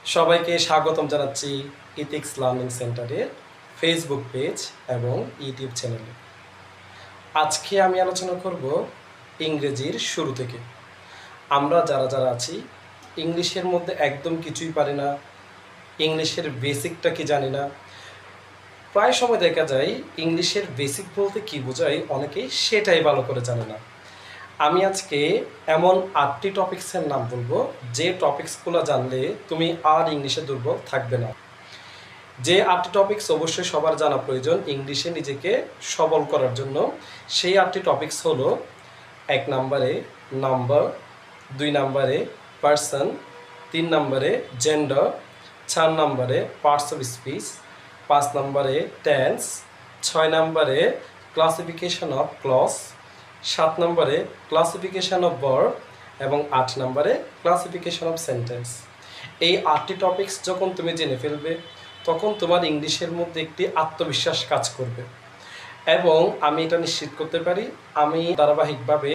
সবাইকে স্বাগতম জানাচ্ছি ইথিক্স লার্নিং সেন্টারের ফেসবুক পেজ এবং ইউটিউব চ্যানেলে। আজকে আমি আলোচনা করব ইংরেজির শুরু থেকে। আমরা যারা আছি ইংলিশের মধ্যে একদম কিছুই পারি না, ইংলিশের বেসিকটা কি জানি না। প্রায় সময় দেখা যায় ইংলিশের বেসিক বলতে কি বোঝায় অনেকেই সেটাই ভালো করে জানে না। আমি আজকে এমন 8টি টপিক্সের নাম বলবো যে টপিক্সগুলো জানলে তুমি আর ইংলিশে দুর্বল থাকবে না। যে 8টি টপিক্স অবশ্যই সবার জানা প্রয়োজন ইংলিশে নিজেকে সবল করার জন্য। সেই 8টি টপিক্স হলো: 1 নম্বরে নাম্বার, 2 নম্বরে পার্সন, 3 নম্বরে জেন্ডার, 4 নম্বরে পার্টস অফ স্পিচ, 5 নম্বরে টেন্স, 6 নম্বরে ক্লাসিফিকেশন অফ ক্লজ, 7 নম্বরে ক্লাসিফিকেশন অফ ভার্ব এবং 8 নম্বরে ক্লাসিফিকেশন অফ সেন্টেন্স। এই 8টি টপিক্স যখন তুমি জেনে ফেলবে তখন তোমার ইংলিশের মধ্যে একটি আত্মবিশ্বাস কাজ করবে এবং আমি এটা নিশ্চিত করতে পারি আমি ধারাবাহিকভাবে